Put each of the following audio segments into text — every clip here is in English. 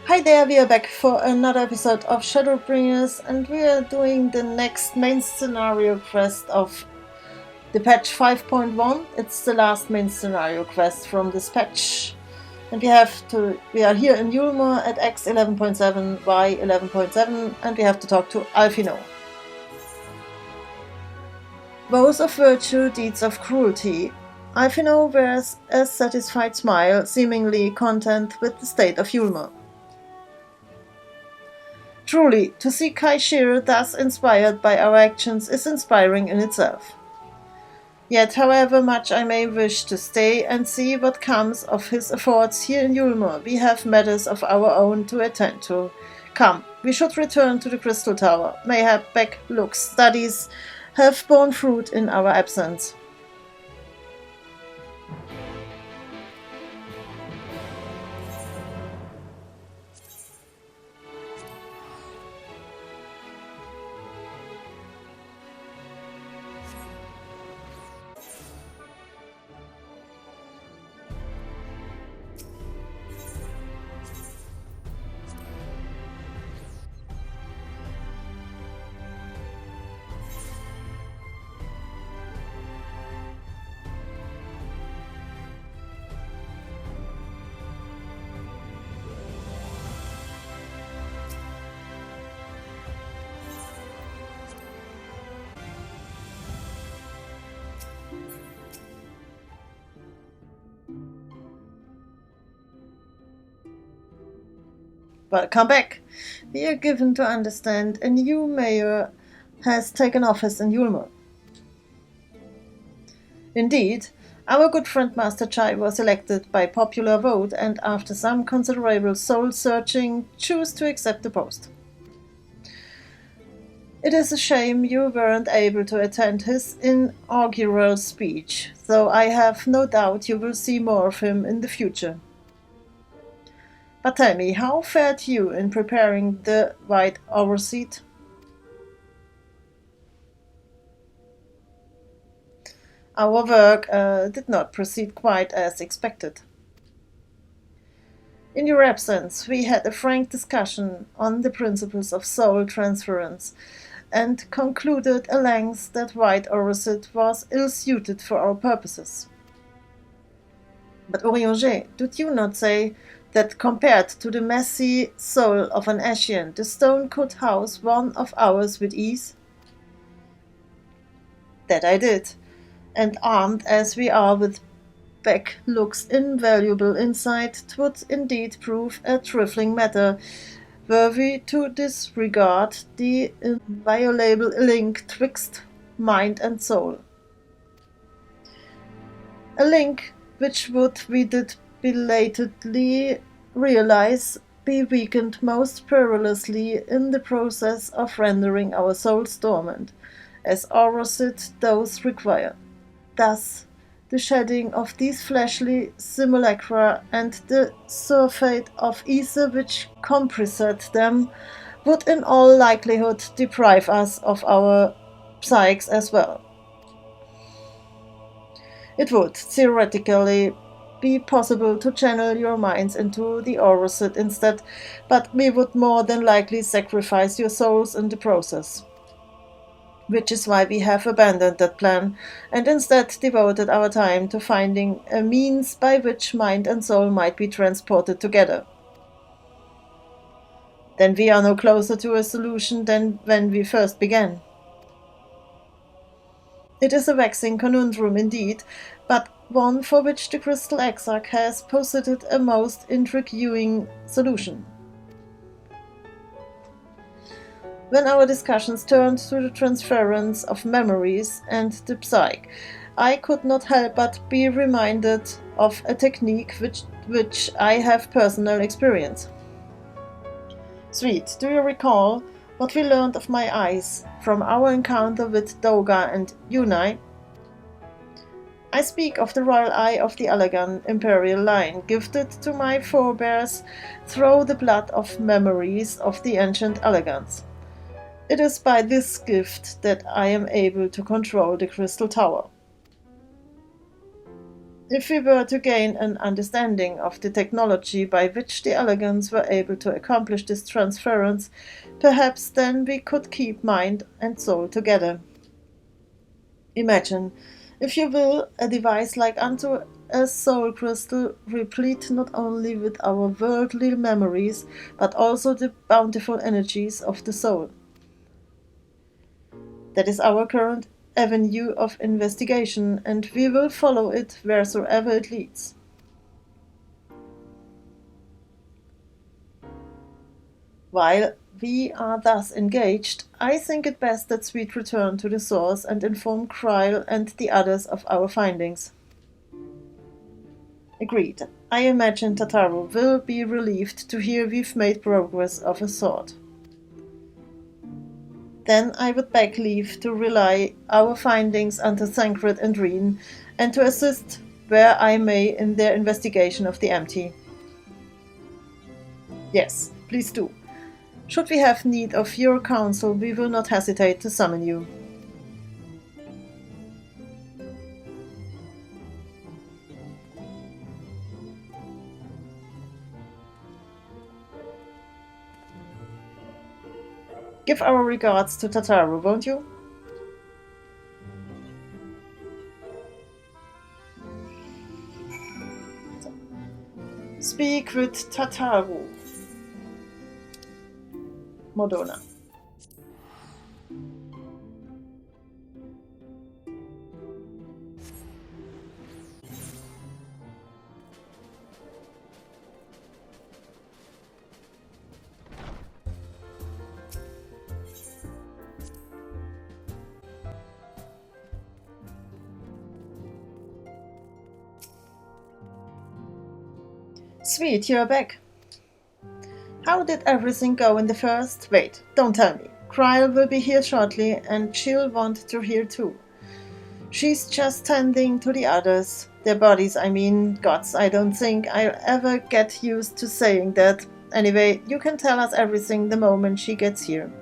Hi there, we are back for another episode of Shadowbringers, and we are doing the next main scenario quest of the patch 5.1. It's the last main scenario quest from this patch. And we are here in Yulma at X 11.7, Y 11.7, and we have to talk to Alfino. Vows of virtue, deeds of cruelty. Alfino wears a satisfied smile, seemingly content with the state of Yulma. Truly, to see Kaishir thus inspired by our actions is inspiring in itself. Yet, however much I may wish to stay and see what comes of his efforts here in Yulma, we have matters of our own to attend to. Come, we should return to the Crystal Tower. Mayhap Beck-Luke's studies have borne fruit in our absence. Welcome back. We are given to understand a new mayor has taken office in Yulma. Indeed, our good friend Master Chai was elected by popular vote and after some considerable soul-searching chose to accept the post. It is a shame you weren't able to attend his inaugural speech, though I have no doubt you will see more of him in the future. But tell me, how fared you in preparing the White Overseat? Our work did not proceed quite as expected. In your absence, we had a frank discussion on the principles of soul transference and concluded at length that White Overseat was ill-suited for our purposes. But Orianger, did you not say that compared to the messy soul of an Ascian, the stone could house one of ours with ease? That I did, and armed as we are with Beck-Luke's invaluable insight, 'twould indeed prove a trifling matter, were we to disregard the inviolable link twixt mind and soul. A link which would, we did belatedly realize, be weakened most perilously in the process of rendering our souls dormant, as Overseat does require. Thus, the shedding of these fleshly simulacra and the surfeit of ether which compressed them would in all likelihood deprive us of our psyches as well. It would, theoretically, be possible to channel your minds into the Overseat instead, but we would more than likely sacrifice your souls in the process. Which is why we have abandoned that plan, and instead devoted our time to finding a means by which mind and soul might be transported together. Then we are no closer to a solution than when we first began. It is a vexing conundrum indeed, but one for which the Crystal Exarch has posited a most intriguing solution. When our discussions turned to the transference of memories and the psyche, I could not help but be reminded of a technique which I have personal experience. Sweet, do you recall what we learned of my eyes from our encounter with Doga and Yunai? I speak of the royal eye of the Allegan imperial line, gifted to my forebears through the blood of memories of the ancient Allegans. It is by this gift that I am able to control the Crystal Tower. If we were to gain an understanding of the technology by which the Elegants were able to accomplish this transference, perhaps then we could keep mind and soul together. Imagine, if you will, a device like unto a soul crystal, replete not only with our worldly memories, but also the bountiful energies of the soul. That is our current avenue of investigation, and we will follow it wheresoever it leads. While we are thus engaged, I think it best that Sweet return to the source and inform Kryle and the others of our findings. Agreed. I imagine Tataru will be relieved to hear we've made progress of a sort. Then I would beg leave to relay our findings unto Thancred and Reen, and to assist where I may in their investigation of the empty. Yes, please do. Should we have need of your counsel, we will not hesitate to summon you. Give our regards to Tataru, won't you? Speak with Tataru. Modona. Sweet, you're back. How did everything go in the first? Wait, don't tell me. Kryle will be here shortly, and she'll want to hear too. She's just tending to the others. Their bodies, I mean. Gods, I don't think I'll ever get used to saying that. Anyway, you can tell us everything the moment she gets here.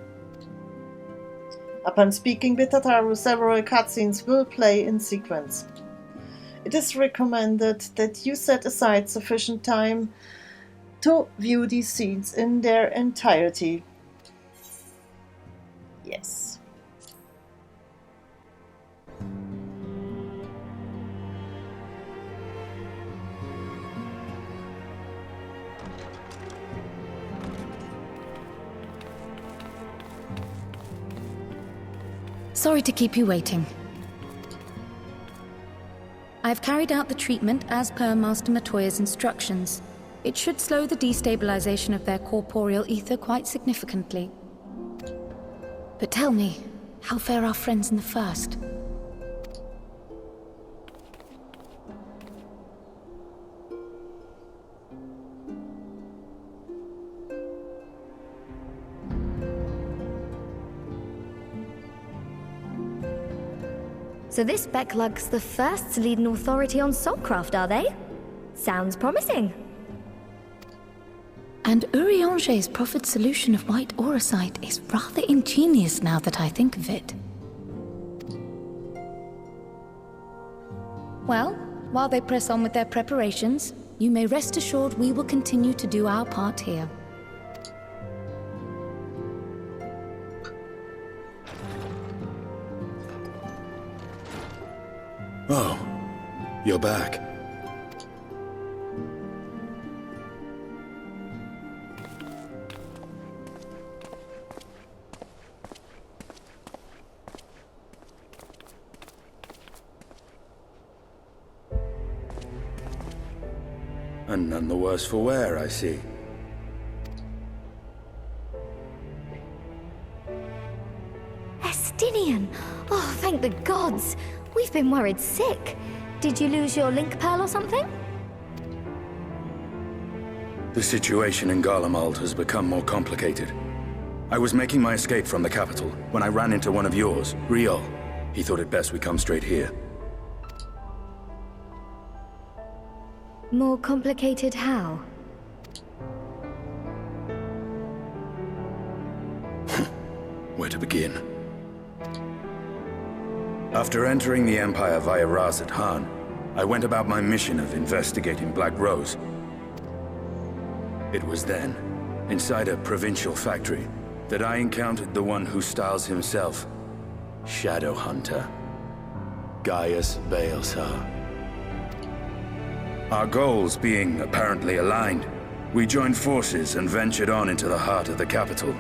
Upon speaking with Tataru, several cutscenes will play in sequence. It is recommended that you set aside sufficient time to view these scenes in their entirety. Yes. Sorry to keep you waiting. I've carried out the treatment as per Master Matoya's instructions. It should slow the destabilization of their corporeal ether quite significantly. But tell me, how fare our friends in the first? So this Becklug's the first to lead an authority on soulcraft, are they? Sounds promising. And Urianger's proffered solution of white auracite is rather ingenious now that I think of it. Well, while they press on with their preparations, you may rest assured we will continue to do our part here. Oh, you're back. And none the worse for wear, I see. Estinian! Oh, thank the gods! We've been worried sick. Did you lose your link pearl or something? The situation in Garlemald has become more complicated. I was making my escape from the capital when I ran into one of yours, Riol. He thought it best we come straight here. More complicated how? Where to begin? After entering the Empire via Razat Han, I went about my mission of investigating Black Rose. It was then, inside a provincial factory, that I encountered the one who styles himself Shadow Hunter, Gaius Balsar. Our goals being apparently aligned, we joined forces and ventured on into the heart of the capital,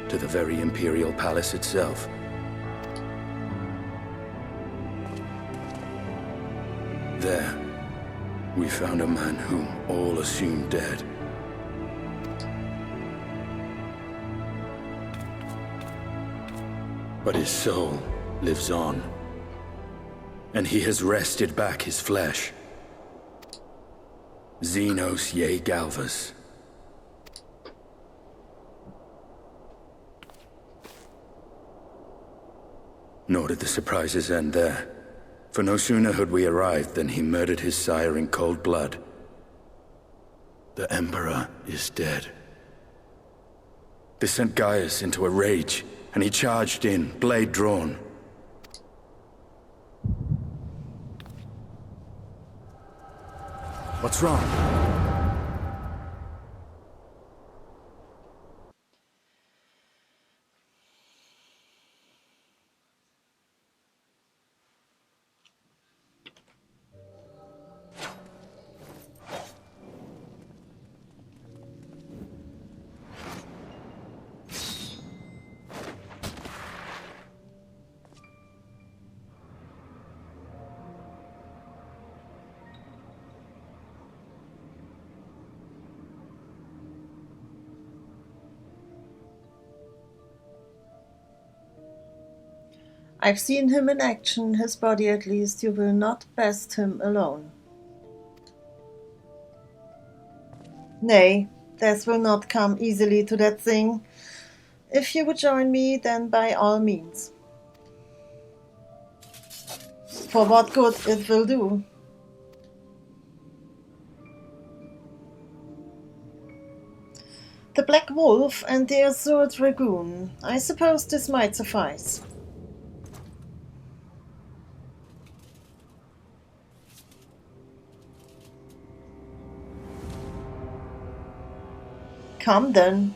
to the very Imperial Palace itself. There, we found a man whom all assumed dead. But his soul lives on, and he has wrested back his flesh. Xenos ye Galvas. Nor did the surprises end there, for no sooner had we arrived than he murdered his sire in cold blood. The Emperor is dead. This sent Gaius into a rage, and he charged in, blade drawn. What's wrong? I've seen him in action, his body at least. You will not best him alone. Nay, death will not come easily to that thing. If you would join me, then by all means. For what good it will do. The Black Wolf and the Azure Dragoon. I suppose this might suffice. Come then.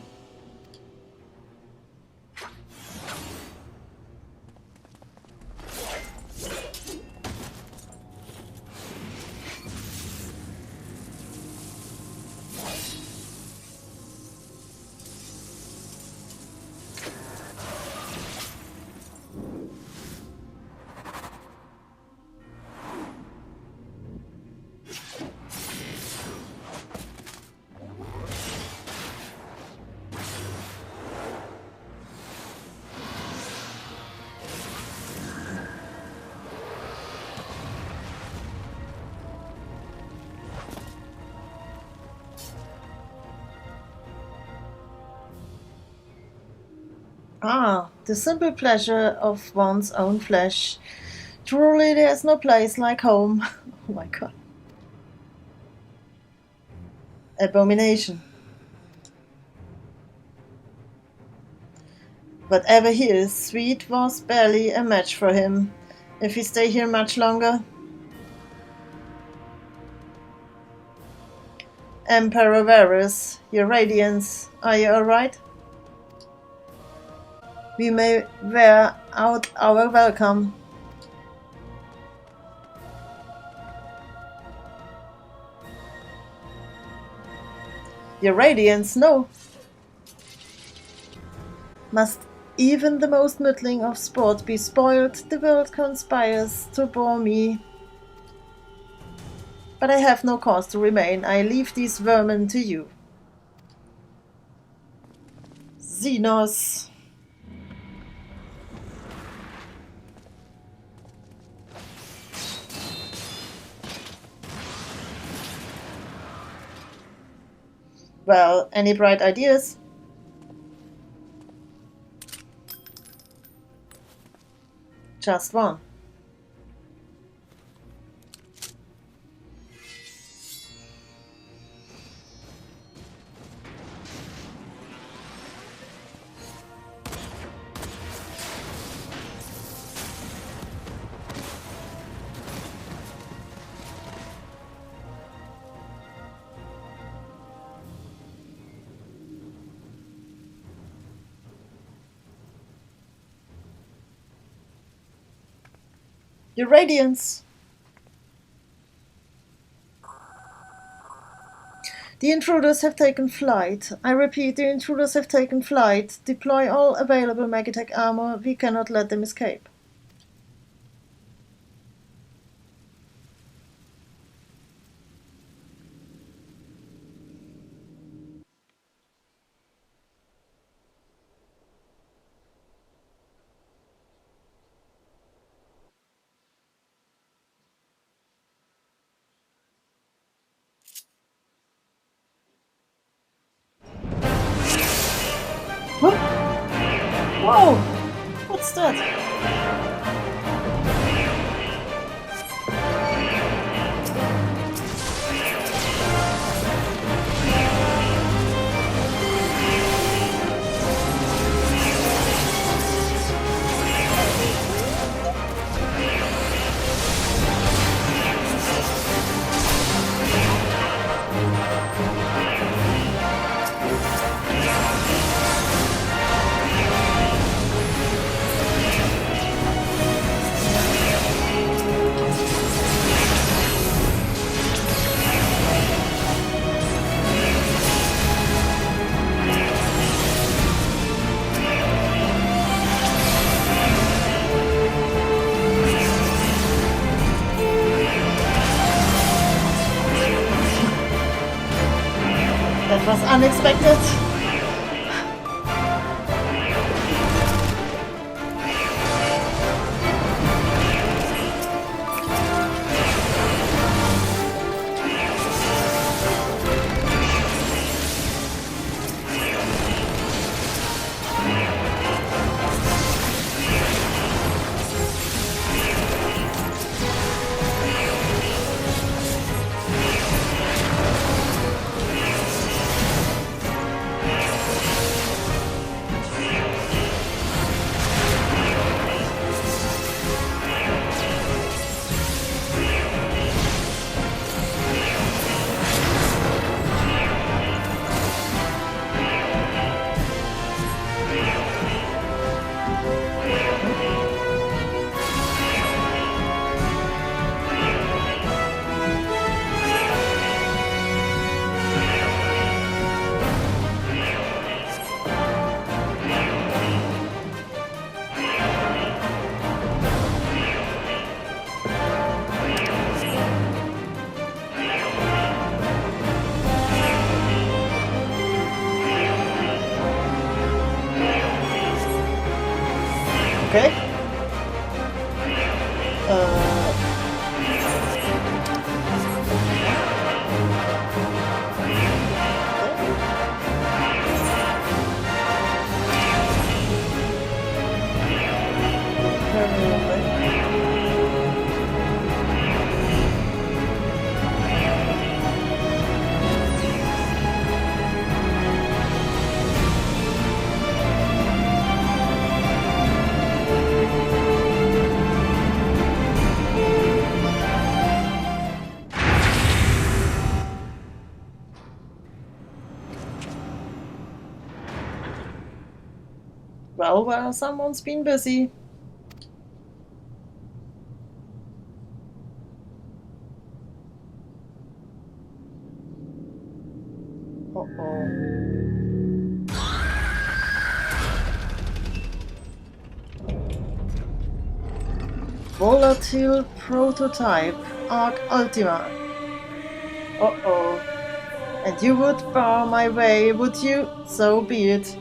Ah, the simple pleasure of one's own flesh. Truly there is no place like home. Oh my god. Abomination. Whatever he is, sweet was barely a match for him. If we stay here much longer. Emperor Varus, your radiance, are you alright? We may wear out our welcome. Your radiance, no. Must even the most middling of sport be spoiled? The world conspires to bore me. But I have no cause to remain. I leave these vermin to you. Xenos. Well, any bright ideas? Just one. Your radiance! The intruders have taken flight. I repeat, the intruders have taken flight. Deploy all available Magitech armor. We cannot let them escape. Huh? Whoa! What's that? That was unexpected. Okay. Well, someone's been busy. Uh-oh. Volatile prototype, Arc Ultima. Uh-oh. And you would bar my way, would you? So be it.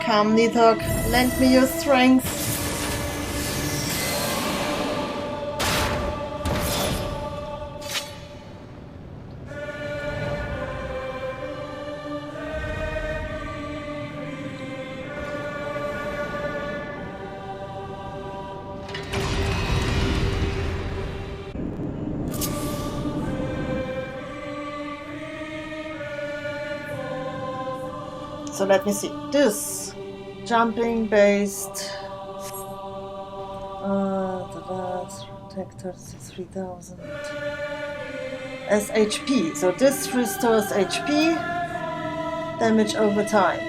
Come, Nithok, lend me your strength. So let me see. This jumping based protector 3000. as HP. So this restores HP, damage over time.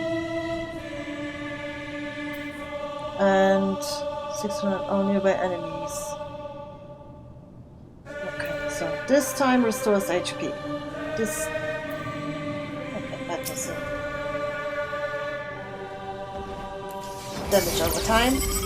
And 600 only by enemies. Okay, so this time restores HP. This... Okay, that was it. Damage over time.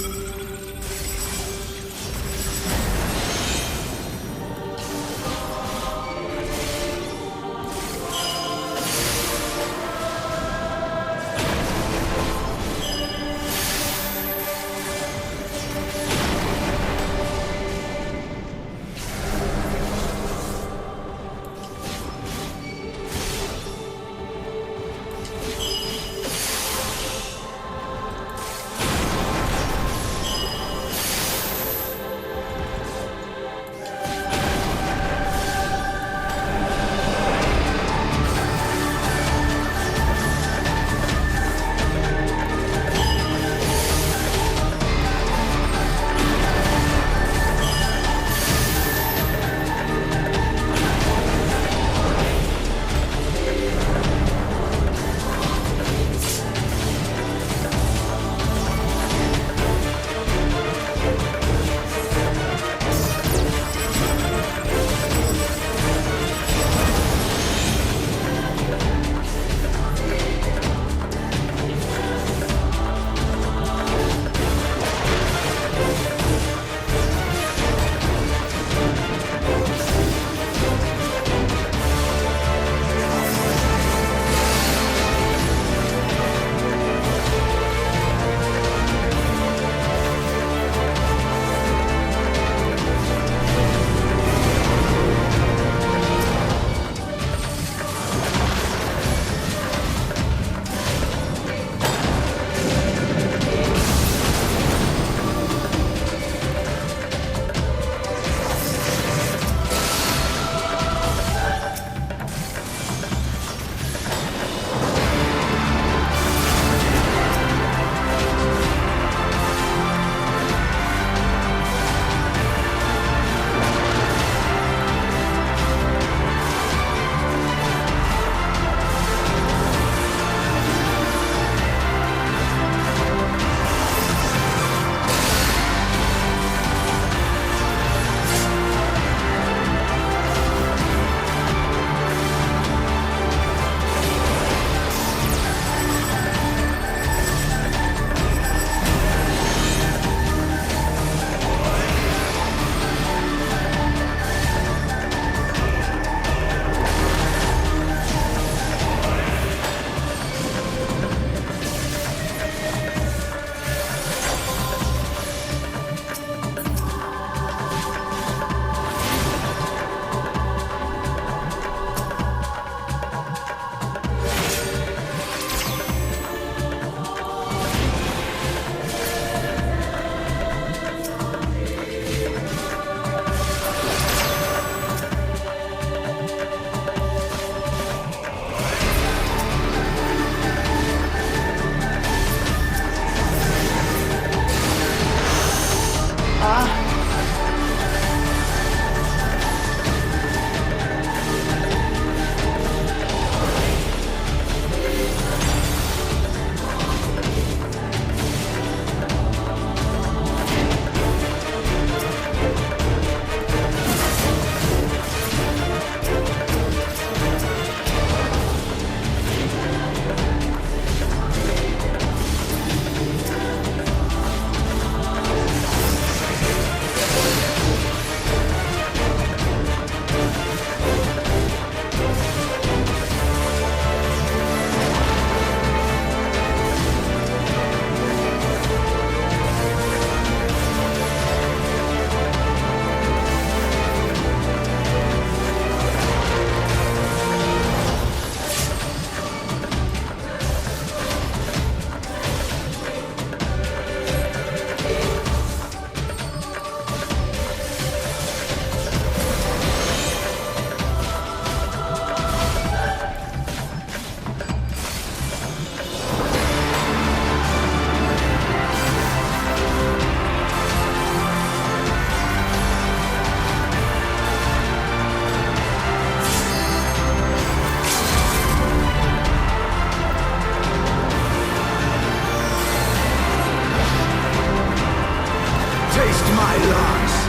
my lance!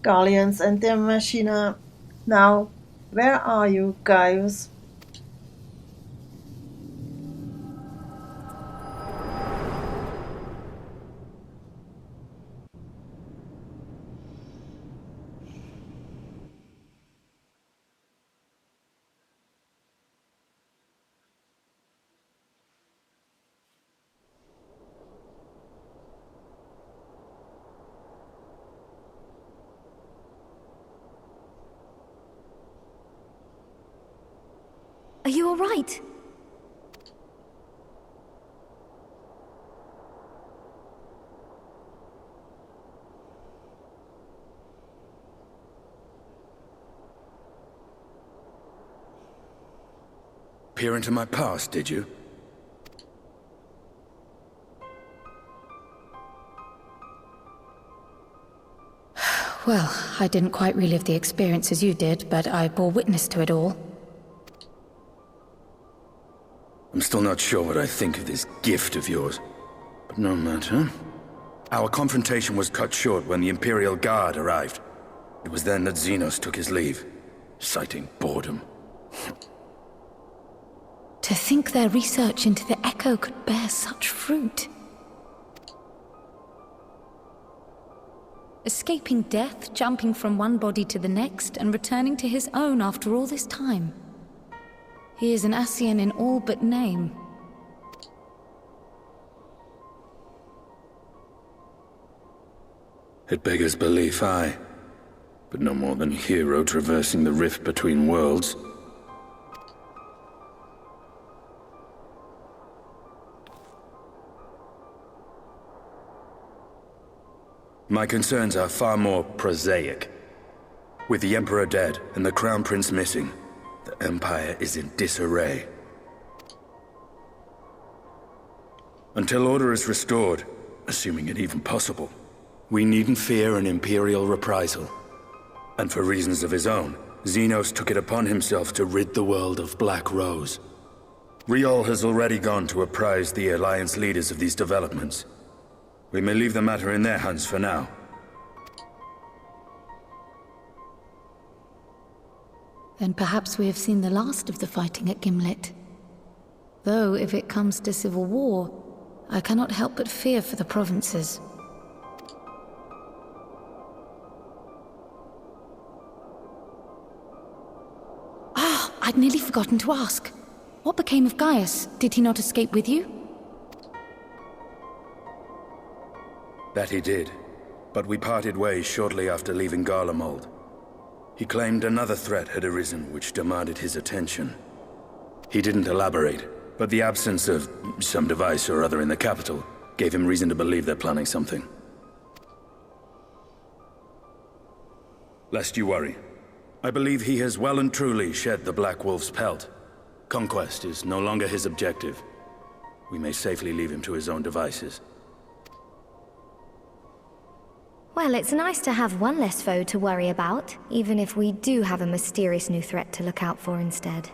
Guardians and their machina. Now, where are you, Gaius? Are you all right? Peer into my past, did you? Well, I didn't quite relive the experience as you did, but I bore witness to it all. I'm still not sure what I think of this gift of yours. But no matter. Our confrontation was cut short when the Imperial Guard arrived. It was then that Xenos took his leave, citing boredom. To think their research into the Echo could bear such fruit. Escaping death, jumping from one body to the next, and returning to his own after all this time. He is an Ascian in all but name. It beggars belief, aye. But no more than hero traversing the rift between worlds. My concerns are far more prosaic. With the Emperor dead and the Crown Prince missing, the Empire is in disarray. Until order is restored, assuming it even possible, we needn't fear an Imperial reprisal. And for reasons of his own, Xenos took it upon himself to rid the world of Black Rose. Riol has already gone to apprise the Alliance leaders of these developments. We may leave the matter in their hands for now. Then perhaps we have seen the last of the fighting at Gimlet. Though, if it comes to civil war, I cannot help but fear for the provinces. Ah, I'd nearly forgotten to ask. What became of Gaius? Did he not escape with you? That he did, but we parted ways shortly after leaving Garlemald. He claimed another threat had arisen which demanded his attention. He didn't elaborate, but the absence of some device or other in the capital gave him reason to believe they're planning something. Lest you worry, I believe he has well and truly shed the Black Wolf's pelt. Conquest is no longer his objective. We may safely leave him to his own devices. Well, it's nice to have one less foe to worry about, even if we do have a mysterious new threat to look out for instead.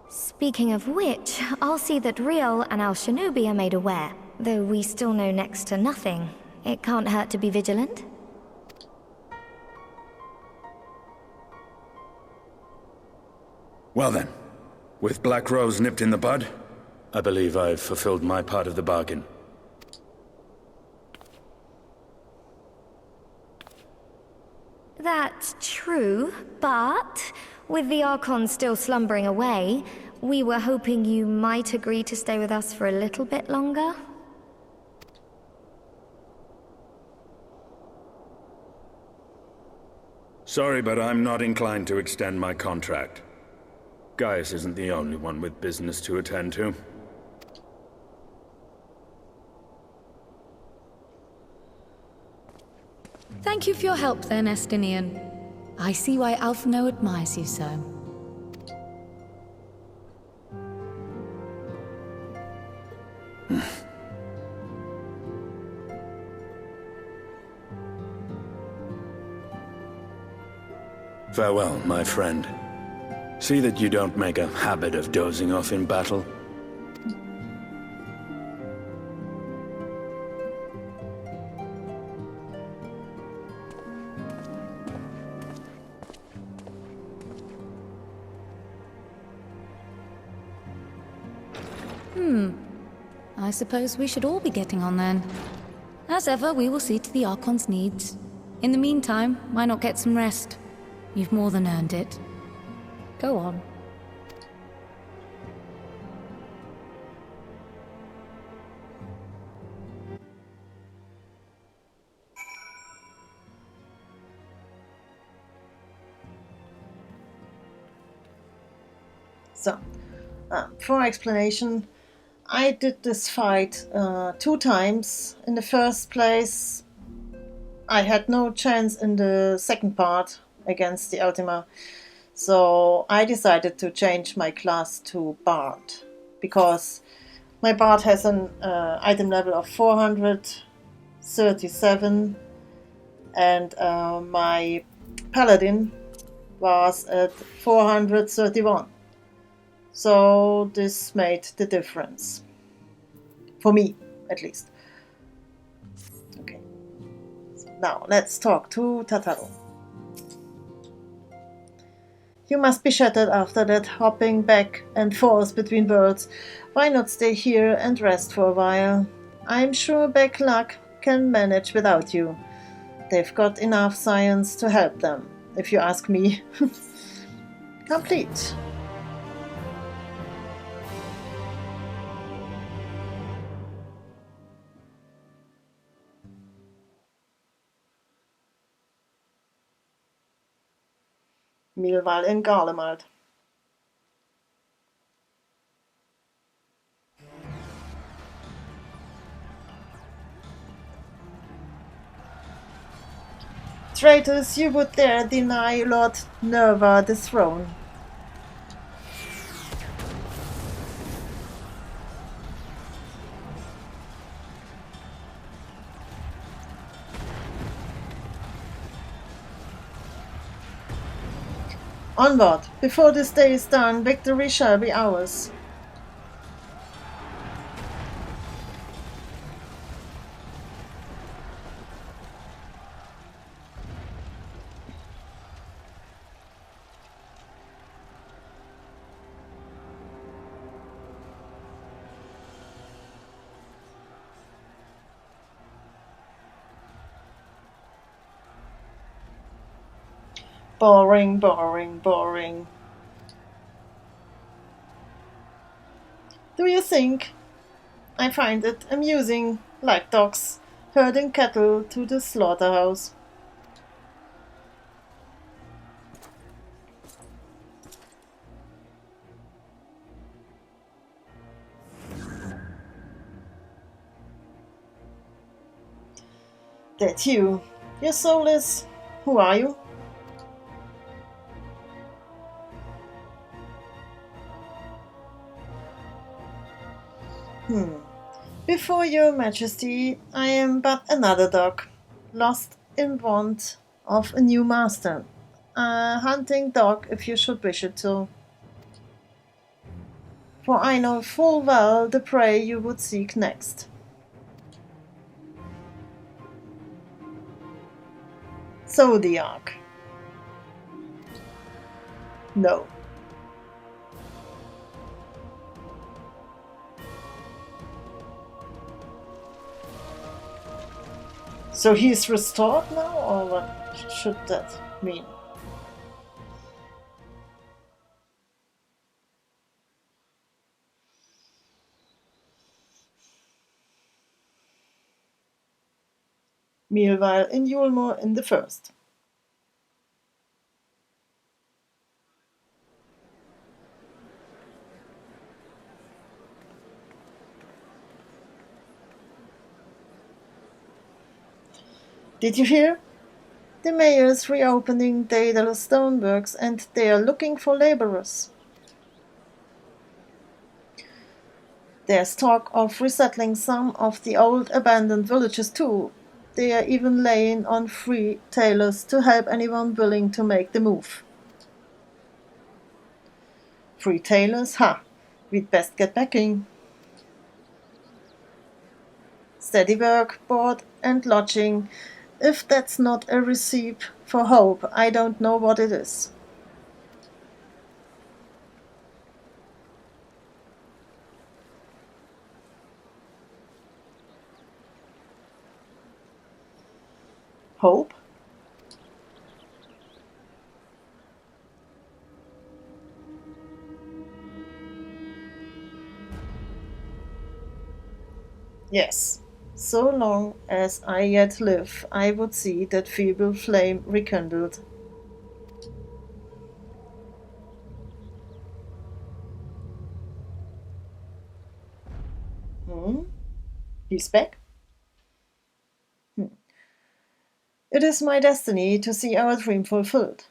Speaking of which, I'll see that Riol and our Shinobi are made aware. Though we still know next to nothing, it can't hurt to be vigilant. Well then, with Black Rose nipped in the bud, I believe I've fulfilled my part of the bargain. That's true, but with the Archon still slumbering away, we were hoping you might agree to stay with us for a little bit longer. Sorry, but I'm not inclined to extend my contract. Gaius isn't the only one with business to attend to. Thank you for your help then, Estinian. I see why Alphino admires you so. Farewell, my friend. See that you don't make a habit of dozing off in battle. I suppose we should all be getting on then. As ever, we will see to the Archon's needs. In the meantime, why not get some rest? You've more than earned it. Go on. So, for explanation, I did this fight 2 times. In the first place, I had no chance in the second part against the Ultima. So I decided to change my class to Bard, because my Bard has an item level of 437 and my Paladin was at 431. So this made the difference. For me, at least. Okay. So now let's talk to Tataru. You must be shattered after that hopping back and forth between worlds. Why not stay here and rest for a while? I'm sure Backlack can manage without you. They've got enough science to help them, if you ask me. Complete. Meanwhile in Garlemald. Traitors, you would dare deny Lord Nerva the throne. Onward! Before this day is done, victory shall be ours. Boring, boring, boring. Do you think I find it amusing, like dogs herding cattle to the slaughterhouse? That you. Your soul is... Who are you? Before your majesty, I am but another dog, lost in want of a new master. A hunting dog, if you should wish it so. For I know full well the prey you would seek next. Zodiac. No. So he's restored now, or what should that mean? Meanwhile, in Yulmore in the first. Did you hear? The mayor's reopening Daedalus stoneworks and they are looking for laborers. There's talk of resettling some of the old abandoned villages too. They are even laying on free tailors to help anyone willing to make the move. Free tailors? Ha! We'd best get backing. Steady work, board and lodging. If that's not a recipe for hope, I don't know what it is. Hope? Yes. So long as I yet live, I would see that feeble flame rekindled. He's back? It is my destiny to see our dream fulfilled.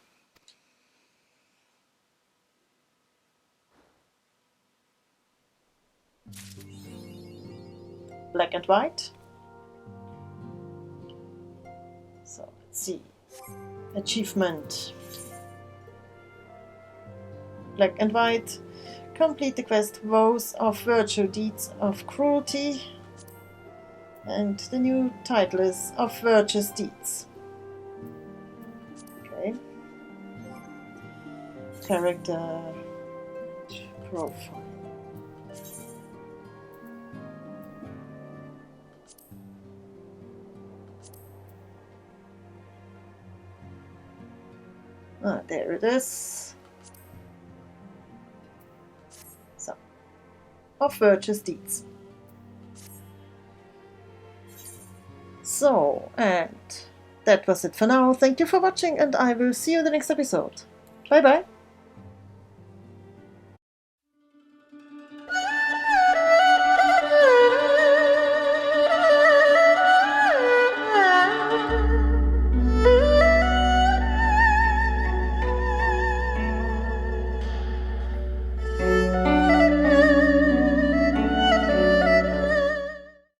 Black and white. So let's see. Achievement. Black and white. Complete the quest Vows of Virtue, Deeds of Cruelty. And the new title is Of Virtuous Deeds. Okay. Character profile. Ah, there it is. So, Of Virtuous Deeds. So, and that was it for now. Thank you for watching and I will see you in the next episode. Bye bye.